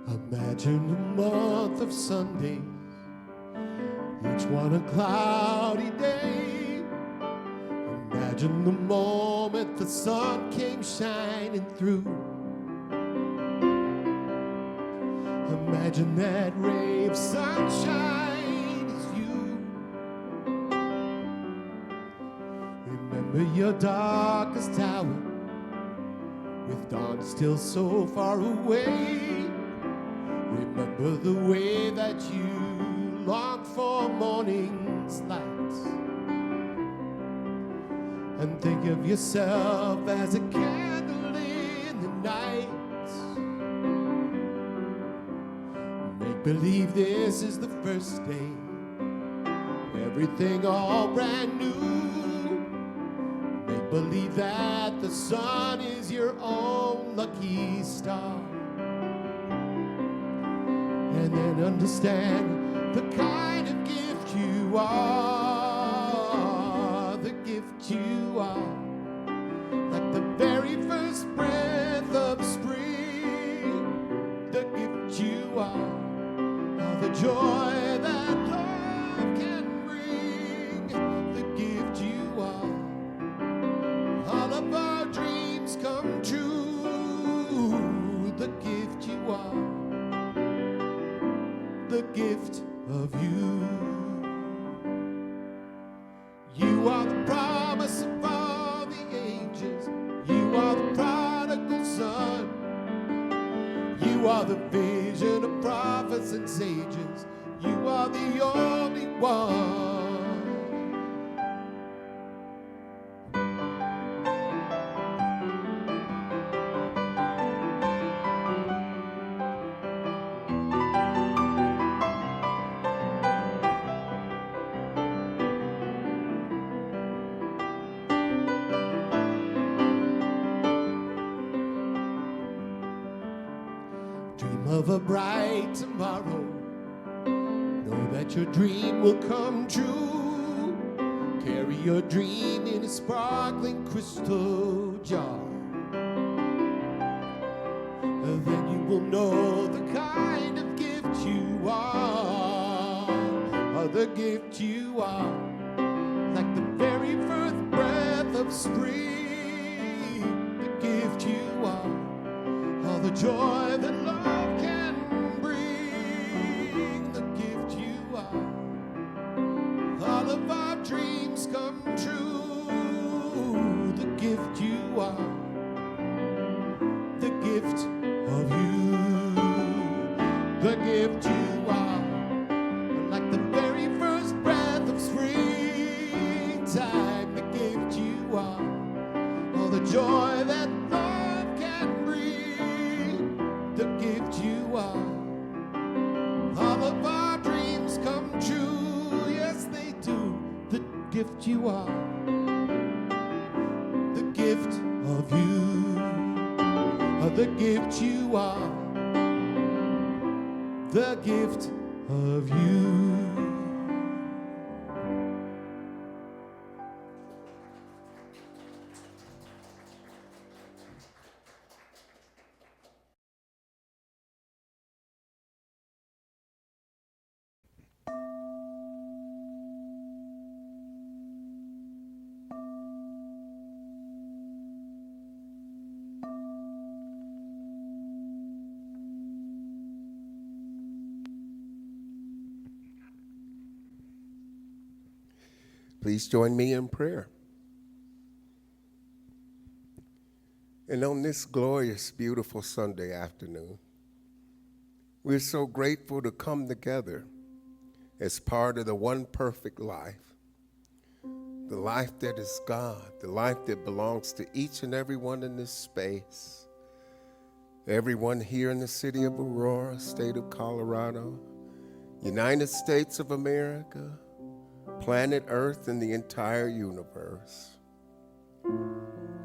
Imagine a month of Sundays, each one a cloudy day. Imagine the moment the sun came shining through. Imagine that ray of sunshine is you. Remember your darkest hour, with dawn still so far away. Remember the way that you longed for morning's light, and think of yourself as a candle in the night. Make believe this is the first day, everything all brand new. Make believe that the sun is your own lucky star. And then understand the kind of gift you are, the gift you are, like the very first breath of spring, the gift you are the joy that love can bring, the gift you are, all of our dreams come true, the gift you are, the gift of you. You are the promise of all the ages. You are the prodigal son. You are the vision of prophets and sages. You are the only one. Of a bright tomorrow, know that your dream will come true. Carry your dream in a sparkling crystal jar, then you will know the kind of gift you are, the gift you are, like the very first breath of spring, the gift you are, all the joy that love can bring, the gift you are, all of our dreams come true, the gift you are, the gift of you, the gift you are, like the very first breath of springtime, the gift you are, all the joy that love can bring, the gift you are, all of our dreams come true, yes they do, the gift you are, the gift of you, the gift you are, the gift of you. Please join me in prayer. And on this glorious, beautiful Sunday afternoon, we're so grateful to come together as part of the one perfect life, the life that is God, the life that belongs to each and everyone in this space, everyone here in the city of Aurora, state of Colorado, United States of America, planet Earth, and the entire universe.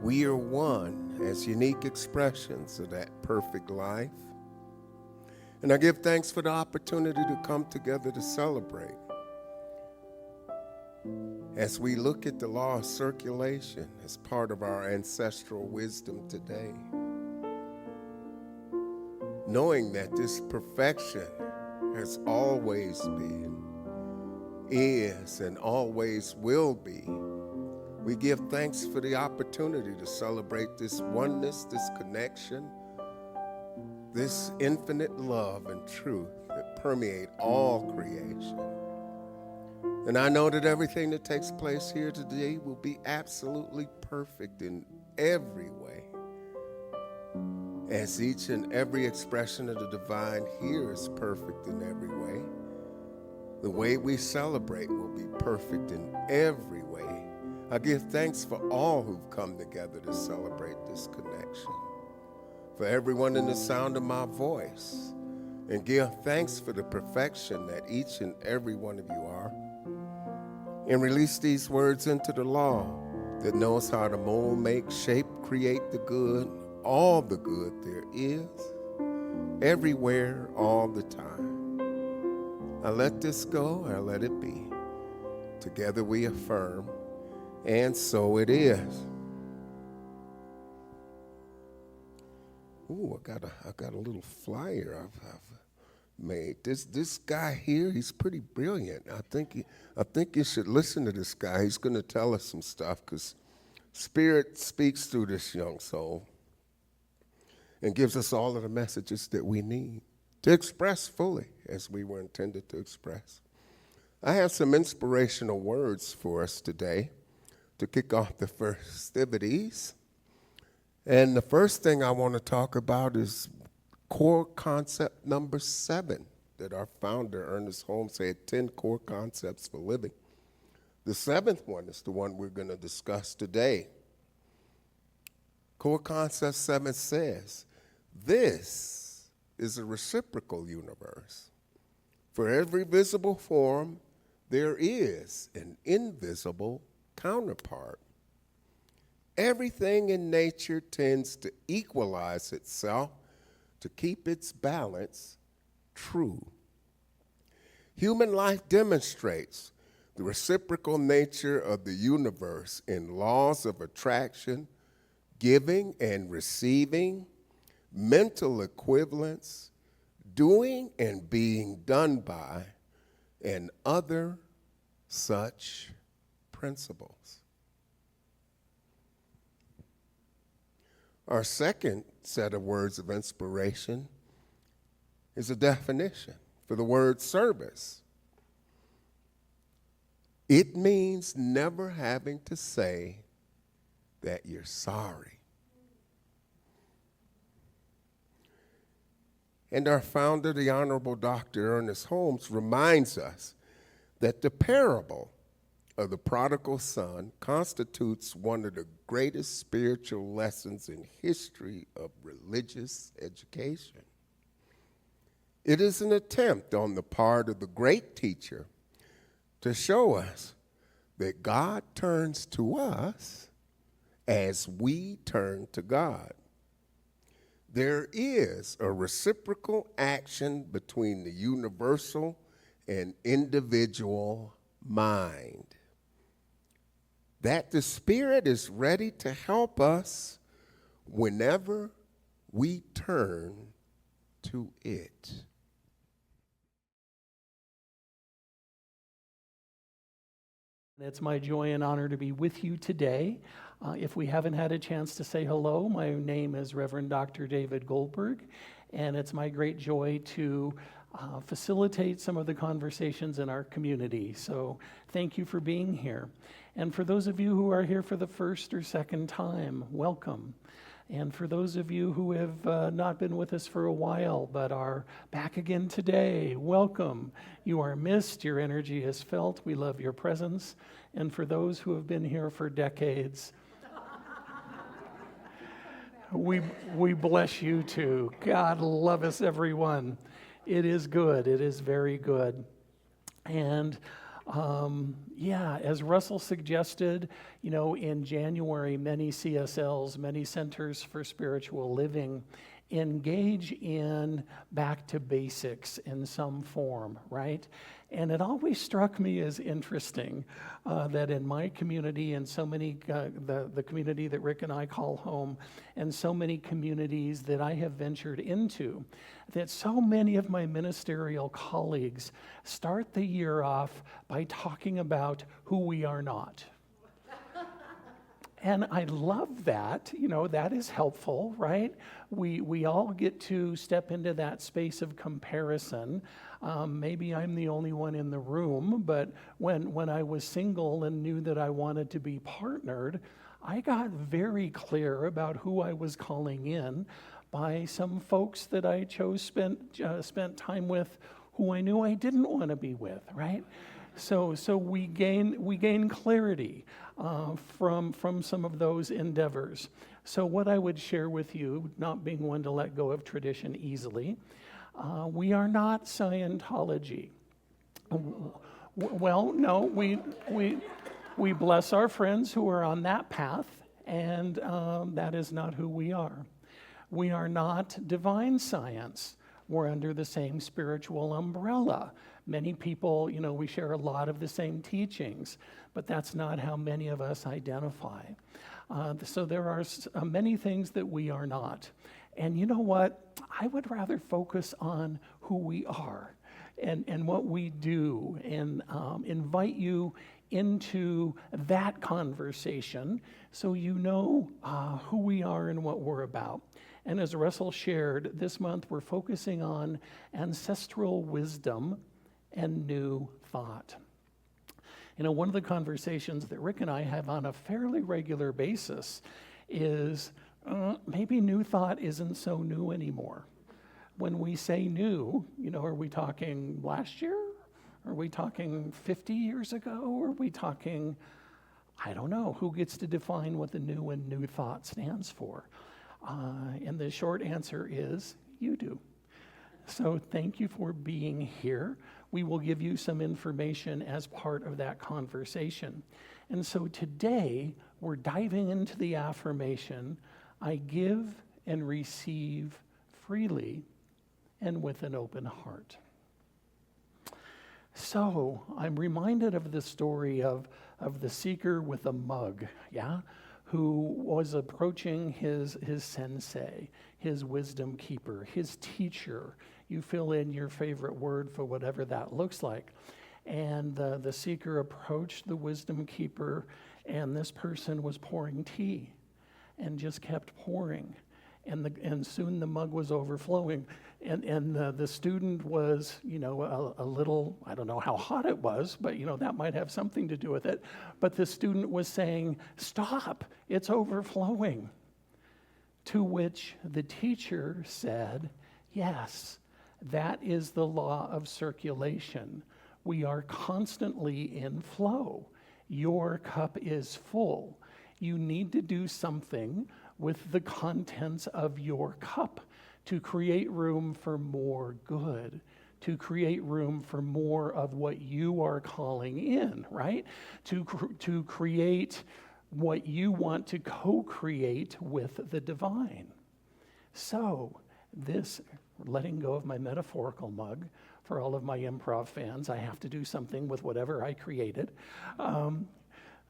We are one as unique expressions of that perfect life. And I give thanks for the opportunity to come together to celebrate. As we look at the law of circulation as part of our ancestral wisdom today, knowing that this perfection has always been, is, and always will be. We give thanks for the opportunity to celebrate this oneness, this connection, this infinite love and truth that permeate all creation. And I know that everything that takes place here today will be absolutely perfect in every way, as each and every expression of the divine here is perfect in every way. The way we celebrate will be perfect in every way. I give thanks for all who've come together to celebrate this connection, for everyone in the sound of my voice, and give thanks for the perfection that each and every one of you are, and release these words into the law that knows how to mold, make, shape, create the good, all the good there is, everywhere, all the time. I let this go, I let it be. Together we affirm, and so it is. Ooh, I got a little flyer I've made. This guy here, he's pretty brilliant. I think you should listen to this guy. He's going to tell us some stuff because Spirit speaks through this young soul and gives us all of the messages that we need to express fully as we were intended to express. I have some inspirational words for us today to kick off the festivities. And the first thing I want to talk about is core concept number 7 that our founder, Ernest Holmes, said 10 core concepts for living. The 7th one is the one we're going to discuss today. Core concept 7 says, this is a reciprocal universe. For every visible form, there is an invisible counterpart. Everything in nature tends to equalize itself to keep its balance true. Human life demonstrates the reciprocal nature of the universe in laws of attraction, giving and receiving, mental equivalence, doing and being done by, and other such principles. Our second set of words of inspiration is a definition for the word service. It means never having to say that you're sorry. And our founder, the Honorable Dr. Ernest Holmes, reminds us that the parable of the prodigal son constitutes one of the greatest spiritual lessons in history of religious education. It is an attempt on the part of the great teacher to show us that God turns to us as we turn to God. There is a reciprocal action between the universal and individual mind, that the Spirit is ready to help us whenever we turn to it. It's my joy and honor to be with you today. If we haven't had a chance to say hello, my name is Reverend Dr. David Goldberg, and it's my great joy to facilitate some of the conversations in our community. So thank you for being here. And for those of you who are here for the first or second time, welcome. And for those of you who have not been with us for a while but are back again today, welcome. You are missed, your energy is felt, we love your presence. And for those who have been here for decades, we bless you too. God love us, everyone. It is good, it is very good. And as Russell suggested, in January, many CSLs, many Centers for Spiritual Living, engage in back to basics in some form, right? And it always struck me as interesting that in my community and so many, the community that Rick and I call home, and so many communities that I have ventured into, that so many of my ministerial colleagues start the year off by talking about who we are not. And I love that, that is helpful, right? We all get to step into that space of comparison. Maybe I'm the only one in the room, but when I was single and knew that I wanted to be partnered, I got very clear about who I was calling in by some folks that I spent time with who I knew I didn't want to be with, right? So we gain clarity from some of those endeavors. So what I would share with you, not being one to let go of tradition easily, we are not Scientology. Well, no, we bless our friends who are on that path, and that is not who we are. We are not divine science. We're under the same spiritual umbrella. Many people, we share a lot of the same teachings, but that's not how many of us identify. So there are many things that we are not. And you know what? I would rather focus on who we are and what we do, and invite you into that conversation so you know who we are and what we're about. And as Russell shared, this month we're focusing on ancestral wisdom and new thought. One of the conversations that Rick and I have on a fairly regular basis is maybe new thought isn't so new anymore. When we say new, are we talking last year? Are we talking 50 years ago? Are we talking, I don't know, who gets to define what the new and new thought stands for? And the short answer is, you do. So thank you for being here. We will give you some information as part of that conversation. And so today, we're diving into the affirmation, I give and receive freely and with an open heart. So I'm reminded of the story of the seeker with a mug, who was approaching his sensei, his wisdom keeper, his teacher. You fill in your favorite word for whatever that looks like. And the seeker approached the wisdom keeper, and this person was pouring tea and just kept pouring. And soon the mug was overflowing. And the student was, a little, I don't know how hot it was, but, that might have something to do with it. But the student was saying, stop, it's overflowing. To which the teacher said, yes, that is the law of circulation. We are constantly in flow. Your cup is full. You need to do something with the contents of your cup to create room for more good, to create room for more of what you are calling in, right? To create what you want to co-create with the divine. So this, letting go of my metaphorical mug, for all of my improv fans, I have to do something with whatever I created.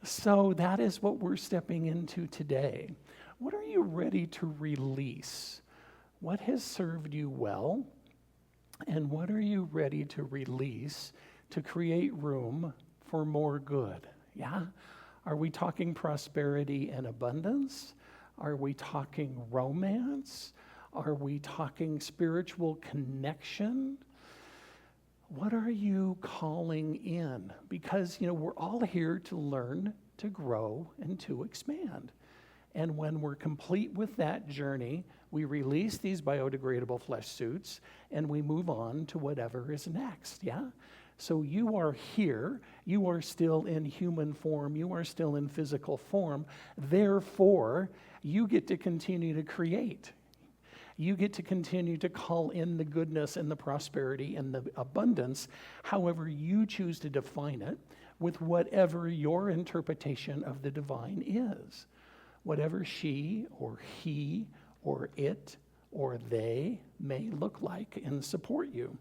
So that is what we're stepping into today. What are you ready to release? What has served you well? And what are you ready to release to create room for more good? Yeah? Are we talking prosperity and abundance? Are we talking romance? Are we talking spiritual connection? What are you calling in? Because, we're all here to learn, to grow, and to expand. And when we're complete with that journey, we release these biodegradable flesh suits and we move on to whatever is next, yeah? So you are here, you are still in human form, you are still in physical form, therefore, you get to continue to create. You get to continue to call in the goodness and the prosperity and the abundance, however you choose to define it, with whatever your interpretation of the divine is. Whatever she or he or it or they may look like and support you.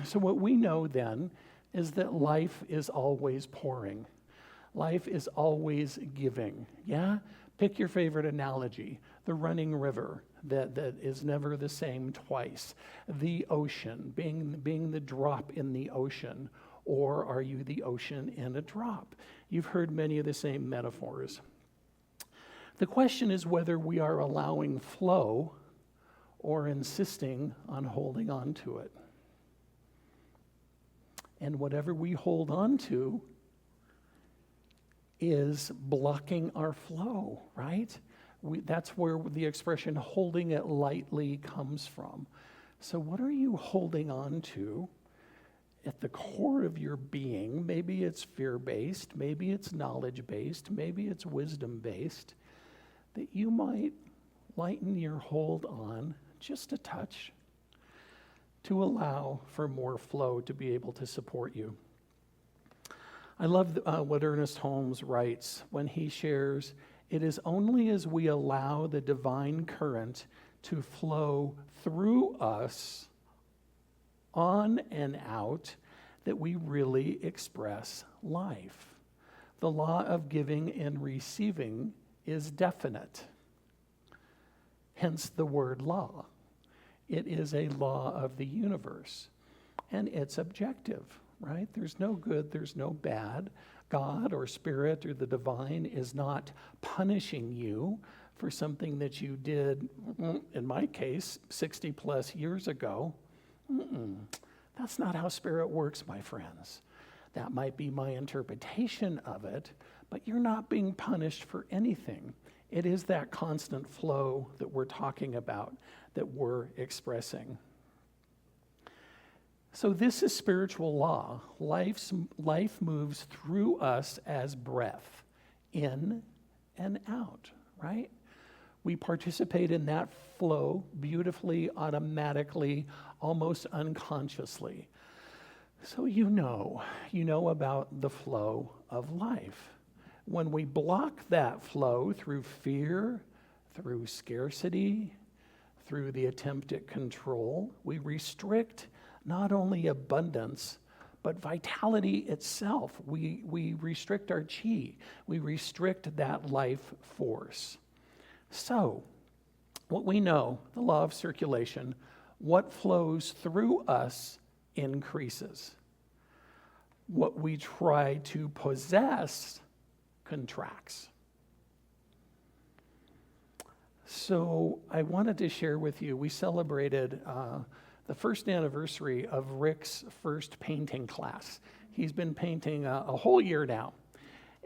So what we know then is that life is always pouring. Life is always giving, yeah? Pick your favorite analogy. The running river that is never the same twice. The ocean, being the drop in the ocean. Or are you the ocean in a drop? You've heard many of the same metaphors. The question is whether we are allowing flow or insisting on holding on to it. And whatever we hold on to is blocking our flow, right? That's where the expression holding it lightly comes from. So what are you holding on to at the core of your being? Maybe it's fear-based, maybe it's knowledge-based, maybe it's wisdom-based, that you might lighten your hold on just a touch to allow for more flow to be able to support you. I love what Ernest Holmes writes when he shares, "It is only as we allow the divine current to flow through us, on and out, that we really express life. The law of giving and receiving is definite. Hence the word law. It is a law of the universe, and it's objective, right? There's no good, there's no bad. God or spirit or the divine is not punishing you for something that you did, in my case, 60 plus years ago. That's not how spirit works, my friends. That might be my interpretation of it, but you're not being punished for anything. It is that constant flow that we're talking about, that we're expressing. So this is spiritual law. Life moves through us as breath, in and out, right? We participate in that flow beautifully, automatically, almost unconsciously. So you know about the flow of life. When we block that flow through fear, through scarcity, through the attempt at control, we restrict not only abundance, but vitality itself. We restrict our chi. We restrict that life force. So, what we know, the law of circulation, what flows through us increases. What we try to possess contracts. So I wanted to share with you, we celebrated the first anniversary of Rick's first painting class. He's been painting a whole year now.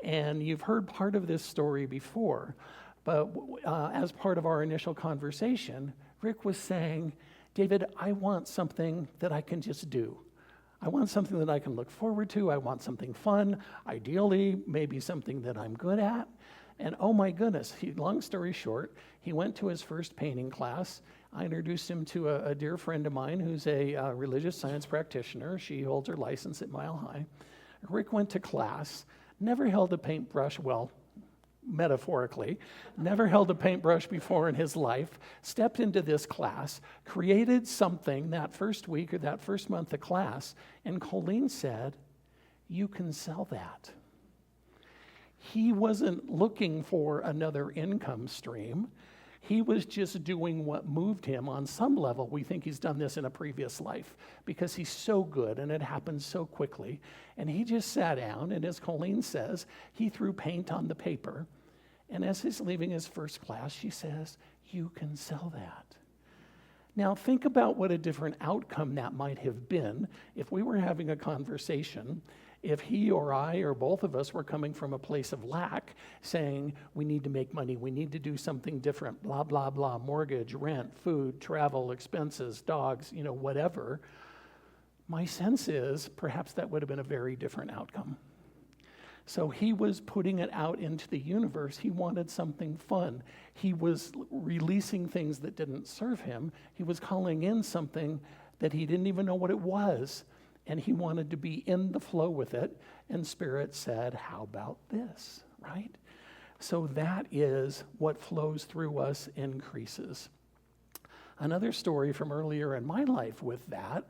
And you've heard part of this story before, but as part of our initial conversation, Rick was saying, David, I want something that I can just do. I want something that I can look forward to. I want something fun, ideally, maybe something that I'm good at. And oh my goodness, long story short, he went to his first painting class. I introduced him to a dear friend of mine who's a religious science practitioner. She holds her license at Mile High. Rick went to class, never held a paintbrush, well, metaphorically, never held a paintbrush before in his life, stepped into this class, created something that first week or that first month of class, and Colleen said, you can sell that. He wasn't looking for another income stream. He was just doing what moved him on some level. We think he's done this in a previous life because he's so good and it happened so quickly. And he just sat down, and as Colleen says, he threw paint on the paper. And as he's leaving his first class, she says, you can sell that. Now think about what a different outcome that might have been if we were having a conversation, if he or I or both of us were coming from a place of lack, saying, we need to make money, we need to do something different, blah, blah, blah, mortgage, rent, food, travel, expenses, dogs, whatever. My sense is perhaps that would have been a very different outcome. So he was putting it out into the universe. He wanted something fun. He was releasing things that didn't serve him. He was calling in something that he didn't even know what it was. And he wanted to be in the flow with it. And Spirit said, how about this, right? So that is what flows through us increases. Another story from earlier in my life with that,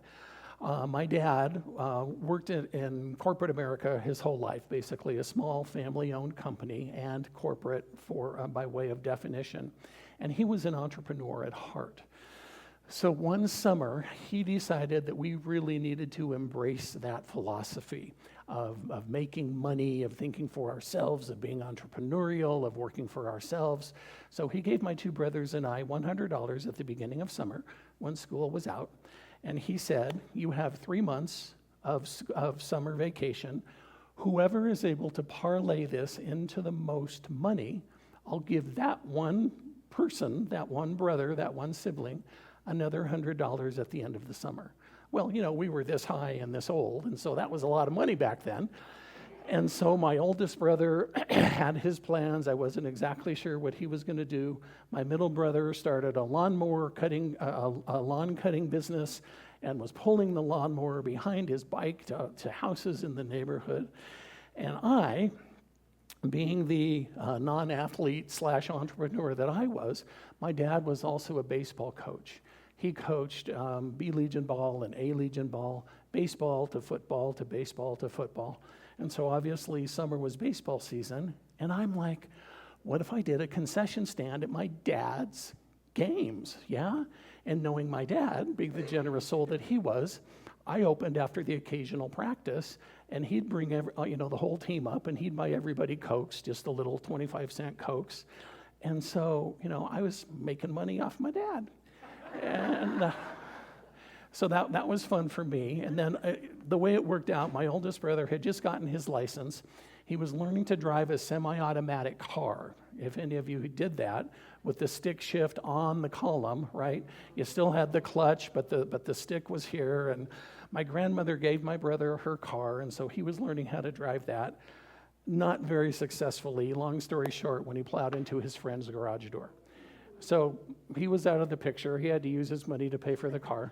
my dad worked in corporate America his whole life, basically a small family-owned company and corporate by way of definition. And he was an entrepreneur at heart. So one summer, he decided that we really needed to embrace that philosophy of making money, of thinking for ourselves, of being entrepreneurial, of working for ourselves. So he gave my two brothers and I $100 at the beginning of summer when school was out. And he said, you have 3 months of summer vacation. Whoever is able to parlay this into the most money, I'll give that one person, that one brother, that one sibling, another $100 at the end of the summer. Well, you know, we were this high and this old, and so that was a lot of money back then. And so my oldest brother had his plans. I wasn't exactly sure what he was going to do. My middle brother started a lawn cutting business and was pulling the lawnmower behind his bike to houses in the neighborhood. And I, being the non-athlete / entrepreneur that I was, my dad was also a baseball coach. He coached B Legion ball and A Legion ball, baseball to football to baseball to football. And so obviously summer was baseball season, and I'm like, what if I did a concession stand at my dad's games, yeah? And knowing my dad, being the generous soul that he was, I opened after the occasional practice, and he'd bring the whole team up, and he'd buy everybody Cokes, just the little 25-cent Cokes. And so, I was making money off my dad. And so that was fun for me. And then the way it worked out, my oldest brother had just gotten his license. He was learning to drive a semi-automatic car. If any of you who did that, with the stick shift on the column, right? You still had the clutch, but the stick was here. And my grandmother gave my brother her car, and so he was learning how to drive that. Not very successfully. Long story short, when he plowed into his friend's garage door. So he was out of the picture. He had to use his money to pay for the car.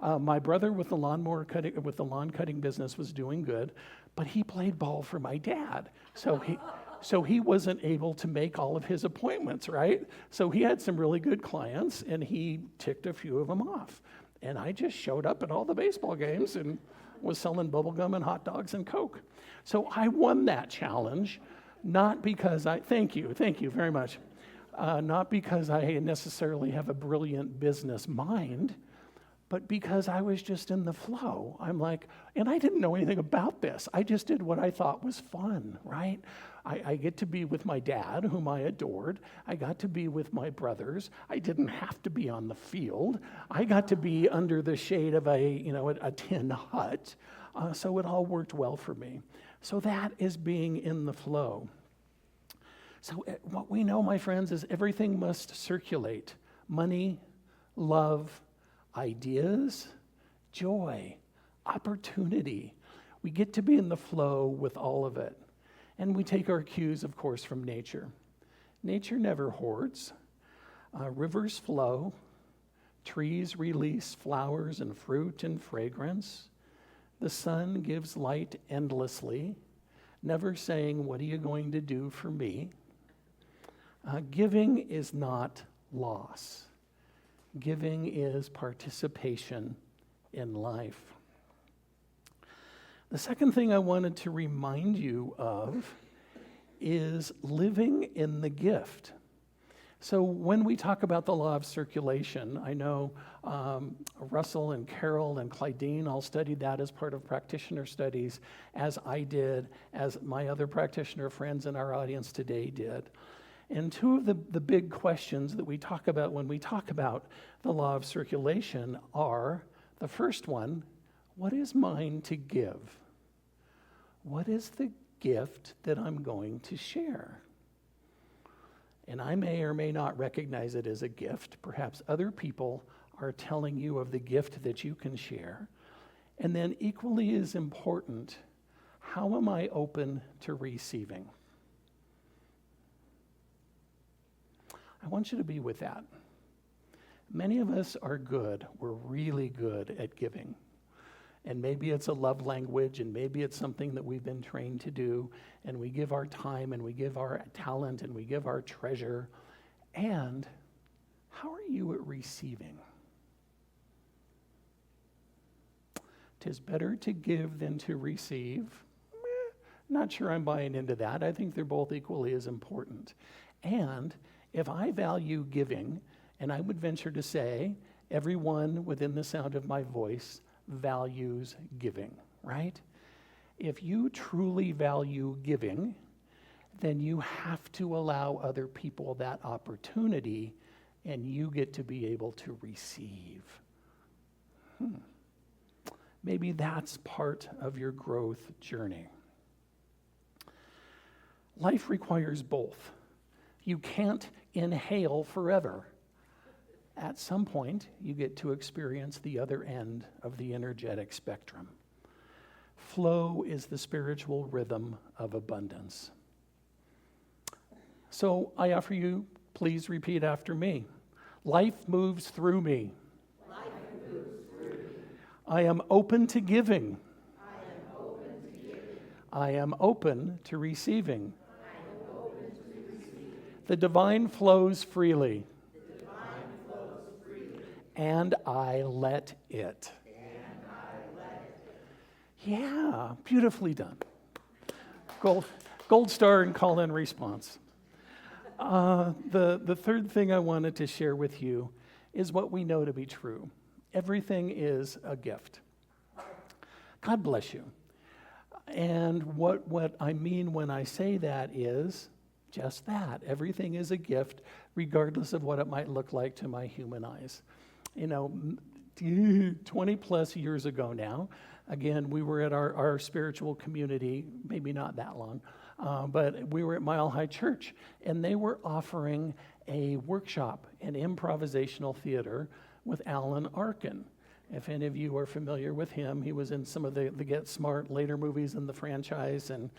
My brother with the lawn cutting business was doing good, but he played ball for my dad. So he wasn't able to make all of his appointments, right? So he had some really good clients, and he ticked a few of them off. And I just showed up at all the baseball games and was selling bubblegum and hot dogs and Coke. So I won that challenge, not because thank you very much. Not because I necessarily have a brilliant business mind, but because I was just in the flow. I'm like, and I didn't know anything about this. I just did what I thought was fun, right? I get to be with my dad, whom I adored. I got to be with my brothers. I didn't have to be on the field. I got to be under the shade of a tin hut. So it all worked well for me. So that is being in the flow. So what we know, my friends, is everything must circulate. Money, love, ideas, joy, opportunity. We get to be in the flow with all of it. And we take our cues, of course, from nature. Nature never hoards. Rivers flow. Trees release flowers and fruit and fragrance. The sun gives light endlessly, never saying, "What are you going to do for me?" Giving is not loss. Giving is participation in life. The second thing I wanted to remind you of is living in the gift. So when we talk about the law of circulation, I know Russell and Carol and Clydeen all studied that as part of practitioner studies, as I did, as my other practitioner friends in our audience today did. And two of the big questions that we talk about when we talk about the law of circulation are, the first one, what is mine to give? What is the gift that I'm going to share? And I may or may not recognize it as a gift. Perhaps other people are telling you of the gift that you can share. And then equally as important, how am I open to receiving? I want you to be with that. Many of us are good. We're really good at giving. And maybe it's a love language, and maybe it's something that we've been trained to do, and we give our time, and we give our talent, and we give our treasure. And how are you at receiving? 'Tis better to give than to receive. Not sure I'm buying into that. I think they're both equally as important. And if I value giving, and I would venture to say everyone within the sound of my voice values giving, right? If you truly value giving, then you have to allow other people that opportunity, and you get to be able to receive. Maybe that's part of your growth journey. Life requires both. You can't inhale forever. At some point, you get to experience the other end of the energetic spectrum. Flow is the spiritual rhythm of abundance. So I offer you, please repeat after me. Life moves through me. Life moves through me. I am open to giving. I am open to giving. I am open to receiving. I am open to receiving. The divine flows freely. The divine flows freely. And I let it. And I let it. Yeah, beautifully done. Gold star and call in response. The third thing I wanted to share with you is what we know to be true. Everything is a gift. God bless you. And what I mean when I say that is just that. Everything is a gift, regardless of what it might look like to my human eyes. 20 plus years ago now, again, we were at our spiritual community, maybe not that long, but we were at Mile High Church, and they were offering a workshop in improvisational theater with Alan Arkin. If any of you are familiar with him, he was in some of the Get Smart later movies in the franchise, and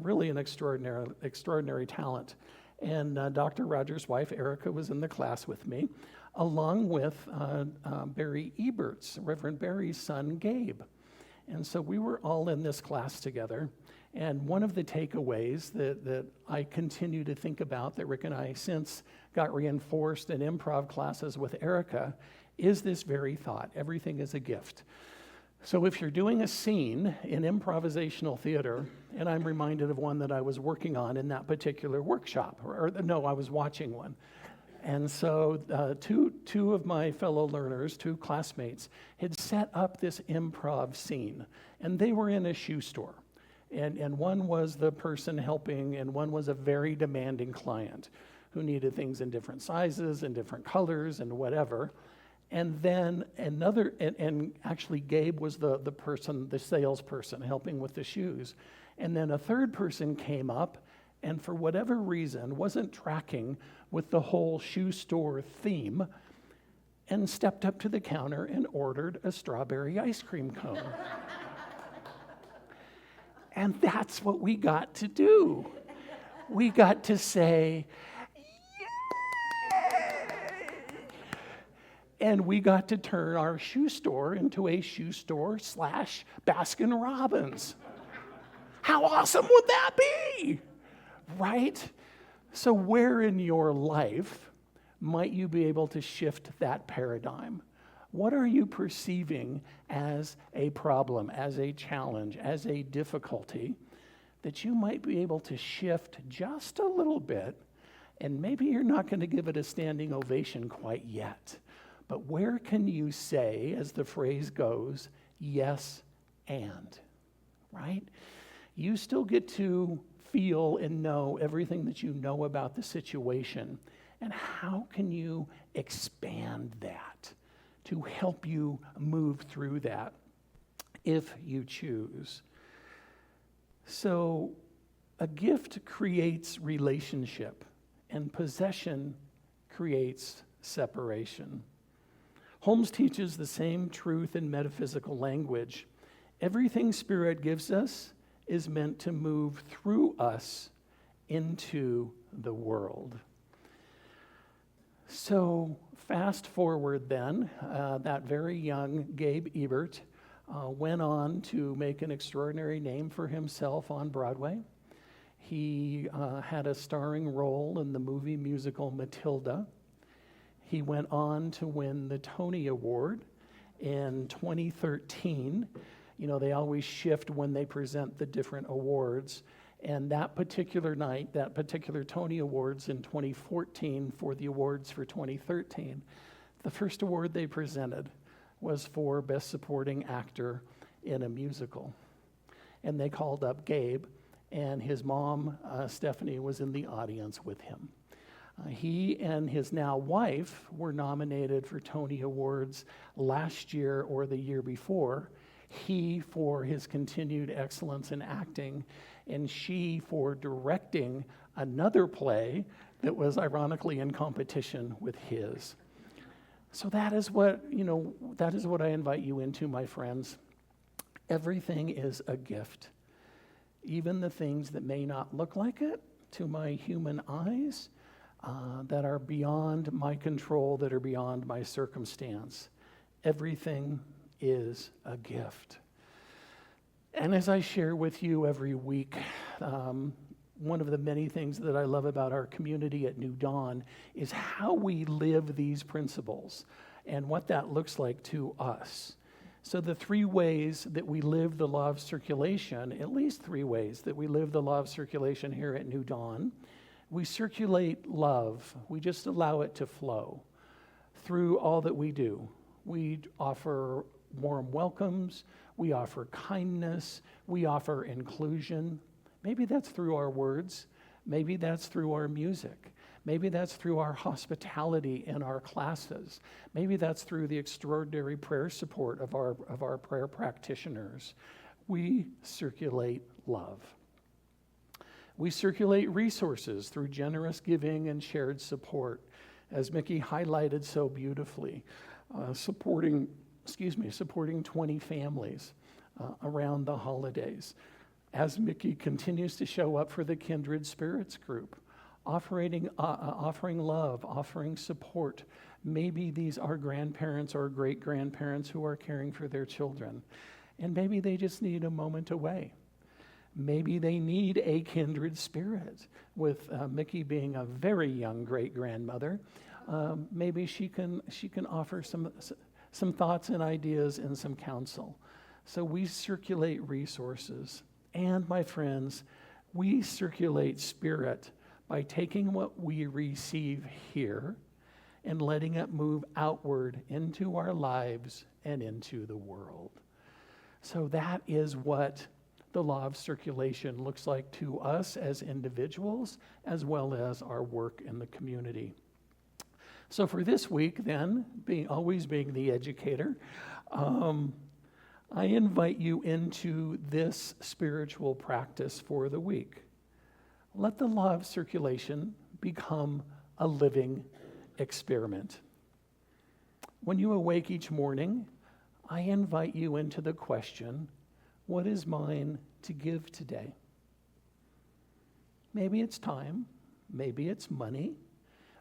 really an extraordinary talent. And Dr. Rogers' wife, Erica, was in the class with me, along with Barry Eberts, Reverend Barry's son, Gabe. And so we were all in this class together. And one of the takeaways that I continue to think about, that Rick and I since got reinforced in improv classes with Erica, is this very thought: everything is a gift. So if you're doing a scene in improvisational theater, and I'm reminded of one that I was working on in that particular workshop, I was watching one. And so two of my fellow learners, two classmates, had set up this improv scene, and they were in a shoe store. And one was the person helping, and one was a very demanding client who needed things in different sizes and different colors and whatever. And then another, and actually Gabe was the person, the salesperson helping with the shoes. And then a third person came up and for whatever reason wasn't tracking with the whole shoe store theme and stepped up to the counter and ordered a strawberry ice cream cone. And that's what we got to do. We got to say, and we got to turn our shoe store into a shoe store / Baskin Robbins. How awesome would that be? Right? So where in your life might you be able to shift that paradigm? What are you perceiving as a problem, as a challenge, as a difficulty that you might be able to shift just a little bit? And maybe you're not going to give it a standing ovation quite yet. But where can you say, as the phrase goes, yes and, right? You still get to feel and know everything that you know about the situation. And how can you expand that to help you move through that if you choose? So a gift creates relationship, and possession creates separation. Holmes teaches the same truth in metaphysical language. Everything Spirit gives us is meant to move through us into the world. So fast forward then, that very young Gabe Ebert went on to make an extraordinary name for himself on Broadway. He had a starring role in the movie musical Matilda. He went on to win the Tony Award in 2013, They always shift when they present the different awards. And that particular night, that particular Tony Awards in 2014 for the awards for 2013, the first award they presented was for Best Supporting Actor in a Musical. And they called up Gabe, and his mom, Stephanie, was in the audience with him. He and his now wife were nominated for Tony Awards last year or the year before. He for his continued excellence in acting, and she for directing another play that was ironically in competition with his. So that is what I invite you into, my friends. Everything is a gift. Even the things that may not look like it to my human eyes, that are beyond my control, that are beyond my circumstance. Everything is a gift. And as I share with you every week, one of the many things that I love about our community at New Dawn is how we live these principles and what that looks like to us. So the 3 ways that we live the law of circulation, at least 3 ways that we live the law of circulation here at New Dawn. We circulate love. We just allow it to flow through all that we do. We offer warm welcomes. We offer kindness. We offer inclusion. Maybe that's through our words. Maybe that's through our music. Maybe that's through our hospitality in our classes. Maybe that's through the extraordinary prayer support of our prayer practitioners. We circulate love. We circulate resources through generous giving and shared support, as Mickey highlighted so beautifully, supporting 20 families around the holidays. As Mickey continues to show up for the Kindred Spirits group, offering love, offering support. Maybe these are grandparents or great-grandparents who are caring for their children, and maybe they just need a moment away. Maybe they need a kindred spirit, with Mickey being a very young great-grandmother. Maybe she can offer some thoughts and ideas and some counsel. So we circulate resources. And my friends, we circulate spirit by taking what we receive here and letting it move outward into our lives and into the world. So that is what the law of circulation looks like to us as individuals, as well as our work in the community. So for this week, then, always being the educator, I invite you into this spiritual practice for the week. Let the law of circulation become a living experiment. When you awake each morning, I invite you into the question, what is mine to give today? Maybe it's time, maybe it's money,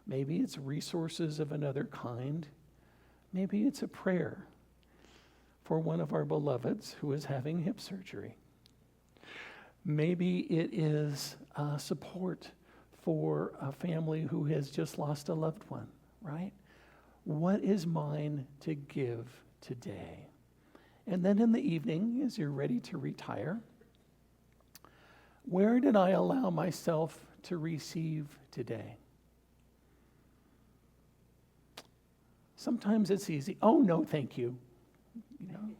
maybe it's resources of another kind, maybe it's a prayer for one of our beloveds who is having hip surgery. Maybe it is support for a family who has just lost a loved one, right? What is mine to give today? And then in the evening, as you're ready to retire, where did I allow myself to receive today? Sometimes it's easy. Oh, no, thank you. You know,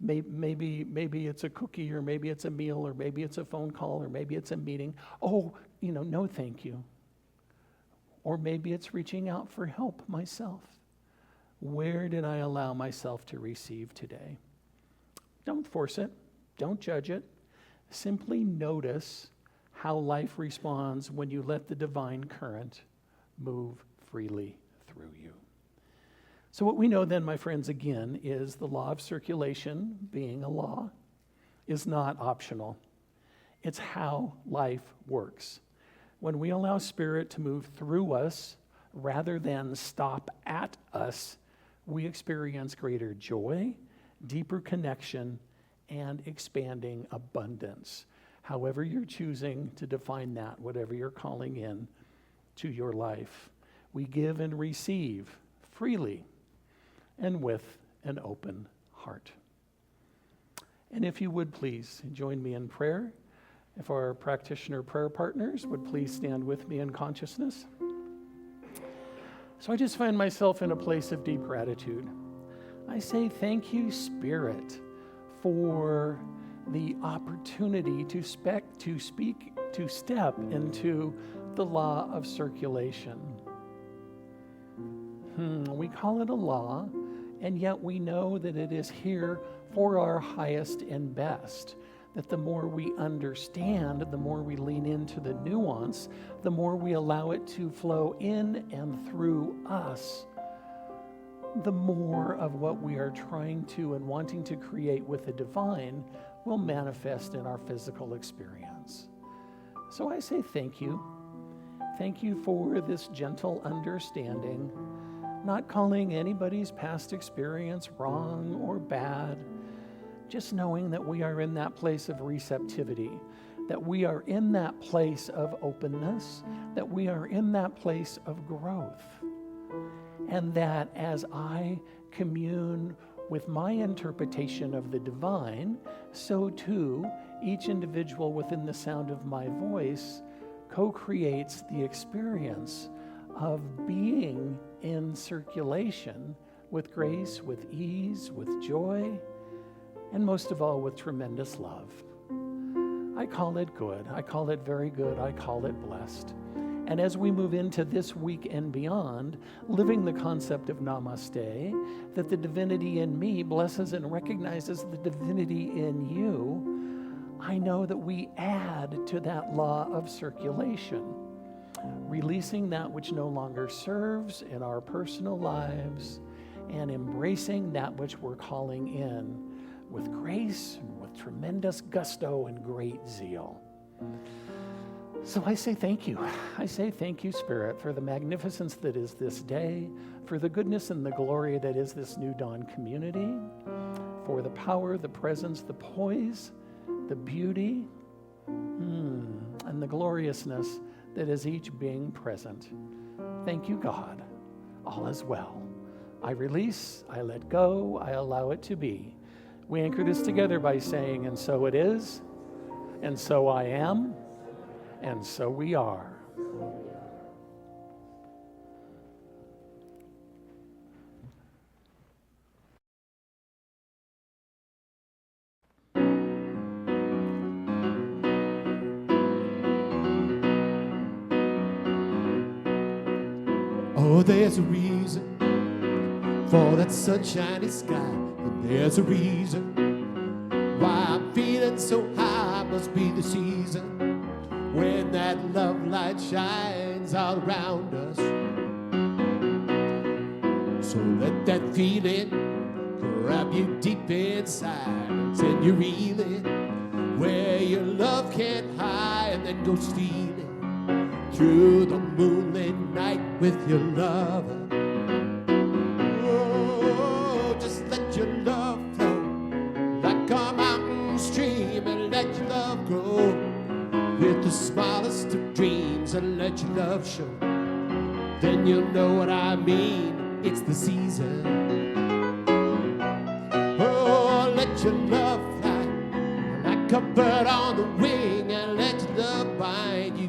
maybe it's a cookie, or maybe it's a meal, or maybe it's a phone call, or maybe it's a meeting. Oh, no, thank you. Or maybe it's reaching out for help myself. Where did I allow myself to receive today? Don't force it. Don't judge it. Simply notice how life responds when you let the divine current move freely through you. So what we know then, my friends, again, is the law of circulation, being a law, is not optional. It's how life works. When we allow Spirit to move through us rather than stop at us, we experience greater joy, deeper connection, and expanding abundance. However you're choosing to define that, whatever you're calling in to your life. We give and receive freely and with an open heart. And if you would please join me in prayer. If our practitioner prayer partners would please stand with me in consciousness. So I just find myself in a place of deep gratitude. I say thank you, Spirit, for the opportunity to step into the law of circulation. We call it a law, and yet we know that it is here for our highest and best. That the more we understand, the more we lean into the nuance, the more we allow it to flow in and through us, the more of what we are trying to and wanting to create with the divine will manifest in our physical experience. So I say thank you. Thank you for this gentle understanding, not calling anybody's past experience wrong or bad, just knowing that we are in that place of receptivity, that we are in that place of openness, that we are in that place of growth. And that as I commune with my interpretation of the divine, so too each individual within the sound of my voice co-creates the experience of being in circulation with grace, with ease, with joy, and most of all with tremendous love. I call it good. I call it very good. I call it blessed. And as we move into this week and beyond, living the concept of namaste, that the divinity in me blesses and recognizes the divinity in you, I know that we add to that law of circulation, releasing that which no longer serves in our personal lives and embracing that which we're calling in with grace and with tremendous gusto and great zeal. So I say thank you. I say thank you, Spirit, for the magnificence that is this day, for the goodness and the glory that is this New Dawn community, for the power, the presence, the poise, the beauty, and the gloriousness that is each being present. Thank you, God. All is well. I release, I let go, I allow it to be. We anchor this together by saying, and so it is, and so I am, and so we are. Oh, there's a reason for that sunshiny sky, and there's a reason why I'm feeling so high. Must be the season when that love light shines all around us. So let that feeling grab you deep inside, send you reeling where your love can't hide, and then go stealing through the moonlit night with your lover. Oh, just let your love flow like a mountain stream, and let your love grow with the smallest of dreams, and let your love show. Then you'll know what I mean. It's the season. Oh, let your love fly like a bird on the wing, and let your love bind you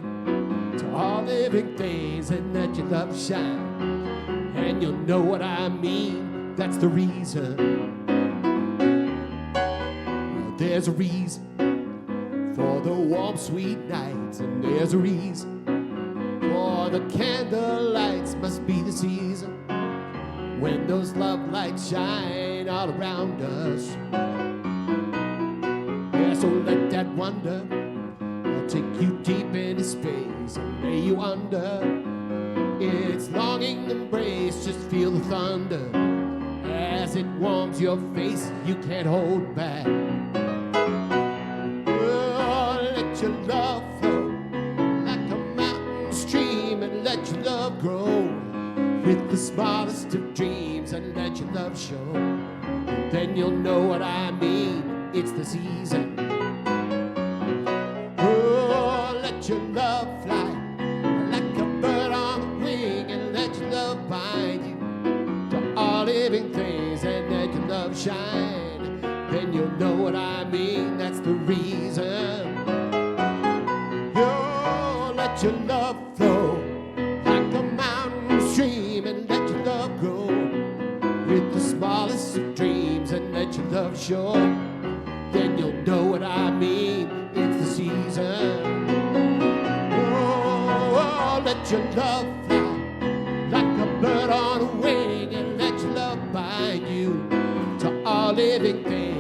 to all living things, and let your love shine. And you'll know what I mean. That's the reason. Well, there's a reason for the warm, sweet nights, and there's a reason for the candle lights. Must be the season when those love lights shine all around us. Yeah, so let that wonder take you deep into space and lay you under its longing embrace. Just feel the thunder as it warms your face. You can't hold back. Oh, let your love flow like a mountain stream, and let your love grow with the smallest of dreams, and let your love show. Then you'll know what I mean. It's the season. Oh, let your love fly like a bird on the wing, and let your love bind you to all living things, and let your love shine. Then you'll know what what I mean. That's the reason. Oh, let your love flow like a mountain stream, and let your love grow with the smallest of dreams, and let your love show. Then you'll know what I mean. It's the season. Oh, let your love fly like a bird on a wing, and let your love bind you to all living things.